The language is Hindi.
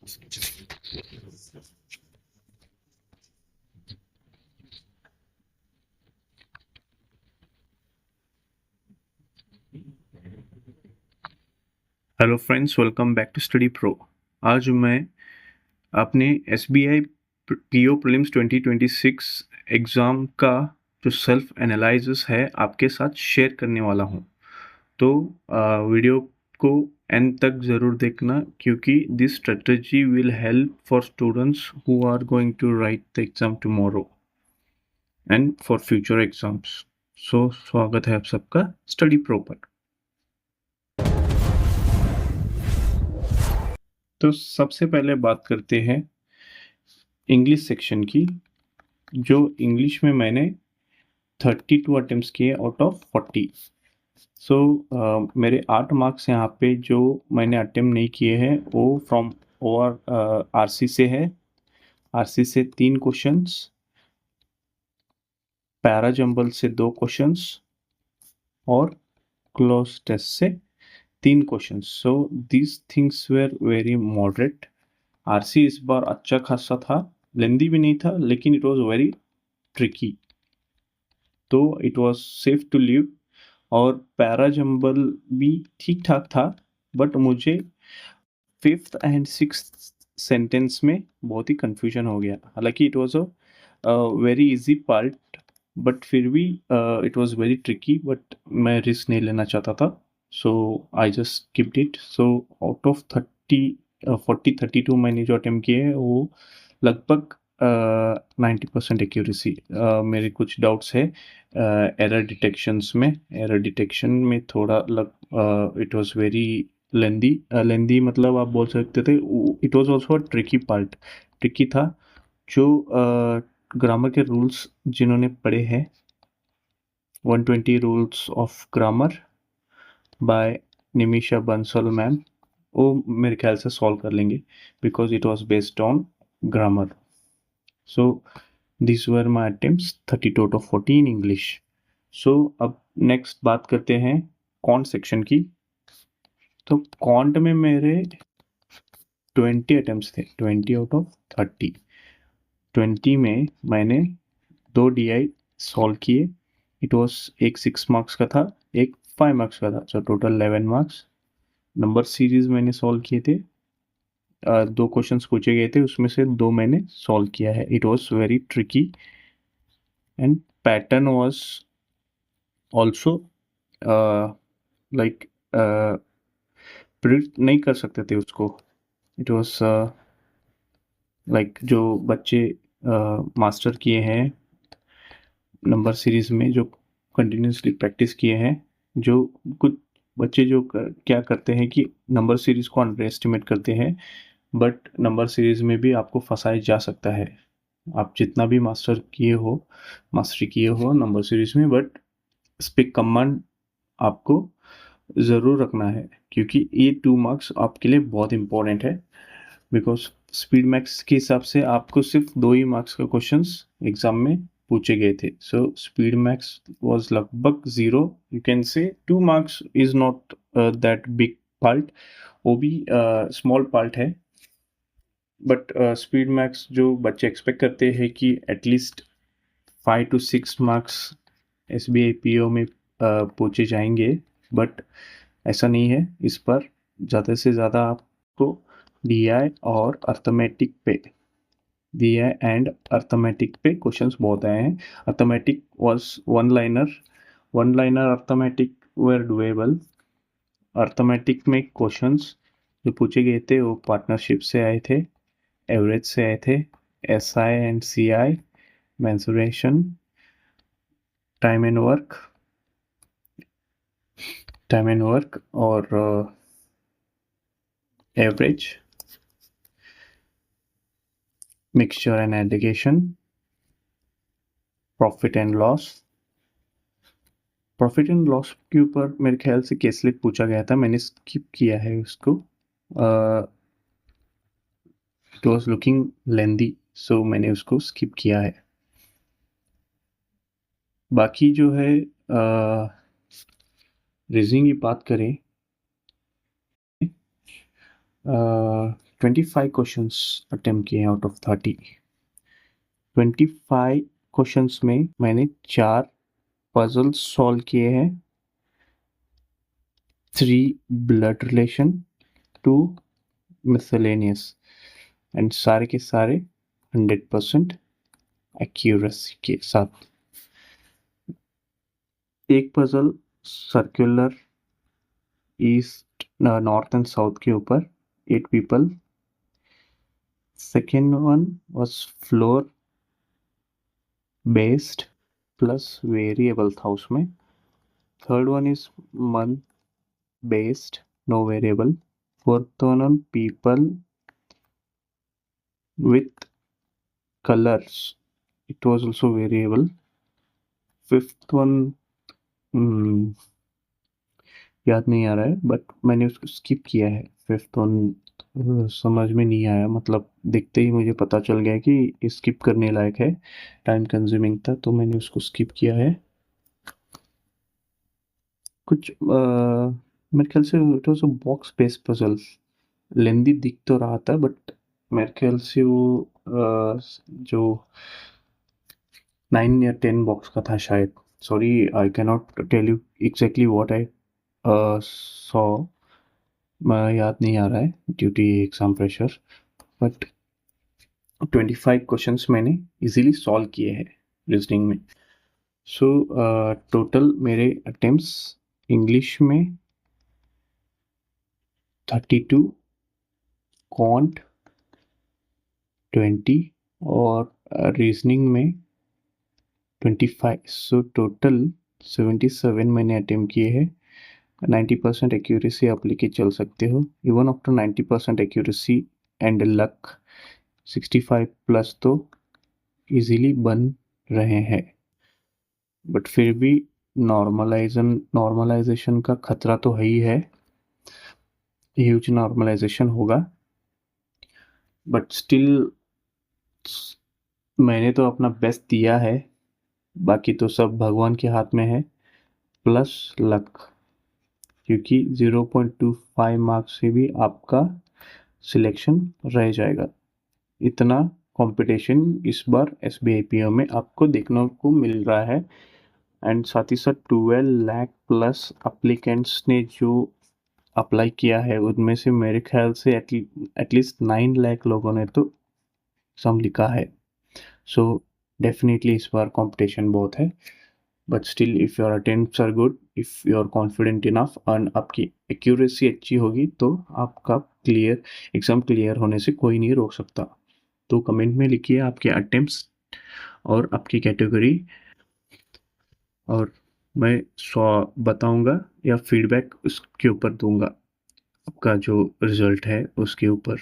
Hello friends, welcome back to Study Pro. आज मैं अपने SBI PO प्रीलिम्स 2026 एग्ज़ाम का जो सेल्फ एनालिसिस है आपके साथ शेयर करने वाला हूं। तो वीडियो को एंड तक ज़रूर देखना, क्योंकि this strategy will help for students who are going to write the exam tomorrow and for future exams. So स्वागत है आप सबका स्टडी प्रो पर। तो सबसे पहले बात करते हैं इंग्लिश सेक्शन की। जो इंग्लिश में मैंने 32 अटेम्प्ट्स किए आउट ऑफ 40। सो मेरे 8 मार्क्स यहाँ पे जो मैंने अटेम्प्ट नहीं किए हैं वो फ्रॉम ओवर आरसी से है। आरसी से 3 क्वेश्चंस, पैरा जंबल से 2 क्वेश्चंस और क्लोज टेस्ट से 3 questions. So these things were very moderate. RC इस बार अच्छा खासा था, लेंदी भी नहीं था, लेकिन इट वॉज वेरी ट्रिकी, तो it was safe to leave. और पैरा जंबल भी ठीक ठाक था, बट मुझे 5th एंड 6th सेंटेंस में बहुत ही कंफ्यूजन हो गया। हालांकि it was a very easy part, but फिर भी it was very tricky, but मैं रिस्क नहीं लेना चाहता था, so I just skipped it. So out of 32 मैंने जो अटेम्प्ट किए हैं वो लगभग 90% एक्यूरेसी। मेरे कुछ डाउट्स है एरर डिटेक्शंस में। एरर डिटेक्शन में थोड़ा इट वाज वेरी लेंदी मतलब आप बोल सकते थे। It was also tricky part, tricky था। जो ग्रामर के रूल्स जिन्होंने पढ़े हैं, 120 rules of grammar by Nimisha Bansal ma'am, वो मेरे ख्याल से सॉल्व कर लेंगे, because it was based on grammar. So this were my attempts 32 out of 40 in English. So अब नेक्स्ट बात करते हैं कॉन्ट सेक्शन की। तो कॉन्ट में मेरे 20 अटेम्प्ट्स थे, 20 आउट ऑफ 30। 20 में मैंने 2 DI सॉल्व किए। इट वॉज एक 6 मार्क्स का था, एक 5 मार्क्स का था, so total 11 marks. Number series मैंने सॉल्व किए थे। 2 क्वेश्चंस पूछे गए थे, उसमें से 2 मैंने सॉल्व किया है। It was very tricky and pattern was also like predict नहीं कर सकते थे उसको। इट वॉज लाइक जो बच्चे मास्टर किए हैं नंबर सीरीज में, जो कंटिन्यूसली प्रैक्टिस किए हैं, जो कुछ बच्चे जो क्या करते हैं कि नंबर सीरीज को अंडर एस्टिमेट करते हैं, बट नंबर सीरीज में भी आपको फंसाया जा सकता है। आप जितना भी मास्टरी किए हो नंबर सीरीज में, बट इस पे कमांड आपको ज़रूर रखना है, क्योंकि ये 2 मार्क्स आपके लिए बहुत इंपॉर्टेंट है। बिकॉज स्पीड मैक्स के हिसाब से आपको सिर्फ 2 ही मार्क्स का क्वेश्चंस एग्जाम में पूछे गए थे। सो स्पीड मैक्स वाज लगभग 0, you can say 2 marks is not that big part, वो भी स्मॉल पार्ट है। बट स्पीड मैक्स जो बच्चे एक्सपेक्ट करते हैं कि at least 5 to 6 marks SBI PO में पूछे जाएंगे, बट ऐसा नहीं है। इस पर ज़्यादा से ज़्यादा आपको DI और अर्थमेटिक पे क्वेश्चंस बहुत आए हैं। Arithmetic was one liner arithmetic were doable. Arithmetic में क्वेश्चंस जो पूछे गए थे वो पार्टनरशिप से आए थे, एवरेज से आए थे, SI and CI, mensuration, time and work और average, mixture and addition, profit and loss. Profit and loss के ऊपर मेरे ख्याल से केसलेट पूछा गया था, मैंने स्किप किया है उसको। इट वॉज लुकिंग लेंदी, सो मैंने उसको स्किप किया है। बाकी जो है रीजनिंग की बात करें, 25 क्वेश्चंस अटेम्प्ट किए हैं आउट ऑफ 30। 25 क्वेश्चंस में मैंने 4 पजल सॉल्व किए हैं, 3 ब्लड रिलेशन, 2 मिसलेनियस, एंड सारे के सारे 100% एक्यूरेसी के साथ। एक puzzle circular east north and south के ऊपर 8 people. Second one was floor based plus variable था उसमें। Third one is month based, no variable. Fourth one on people with colors, it was also variable. Fifth one याद नहीं आ रहा है, बट मैंने उसको स्किप किया है। फिफ्थ वन समझ में नहीं आया, मतलब देखते ही मुझे पता चल गया कि स्किप करने लायक है, टाइम कंज्यूमिंग था, तो मैंने उसको स्किप किया है। कुछ मेरे ख्याल से it was a box based puzzle, lengthy दिख तो रहा था, बट मेरे ख्याल से वो जो 9 या 10 बॉक्स का था शायद। Sorry, I can not tell you exactly what I saw, याद नहीं आ रहा है due to exam pressure. But 25 questions मैंने इजीली सॉल्व किए हैं रीजनिंग में। सो टोटल मेरे अटेम्प्ट्स इंग्लिश में 32, क्वांट 20 और रीजनिंग में 25। सो टोटल 77 मैंने अटेम्प्ट किए हैं। 90% एक्यूरेसी आप लेके चल सकते हो। Even after 90% accuracy and luck 65 plus तो इजीली बन रहे हैं, बट फिर भी नॉर्मलाइजेशन का खतरा तो है ही है, ह्यूज नॉर्मलाइजेशन होगा। बट स्टिल मैंने तो अपना बेस्ट दिया है, बाकी तो सब भगवान के हाथ में है, प्लस लक, क्योंकि 0.25 मार्क्स से भी आपका सिलेक्शन रह जाएगा। इतना कंपटीशन इस बार SBIPO में आपको देखने को मिल रहा है। एंड साथ ही साथ 12 लाख प्लस अप्लीकेंट्स ने जो अप्लाई किया है, उनमें से मेरे ख्याल से एटलीस्ट 9 लाख लोगों ने तो एग्जाम लिखा है। सो डेफिनेटली इस बार कंपटीशन बहुत है, but still if your attempts are good, if you are confident enough and आपकी एक्यूरेसी अच्छी होगी, तो आपका एग्जाम क्लियर होने से कोई नहीं रोक सकता। तो कमेंट में लिखिए आपके अटेम्प्ट्स और आपकी कैटेगरी, और मैं बताऊंगा या फीडबैक उसके ऊपर दूंगा, आपका जो रिजल्ट है उसके ऊपर।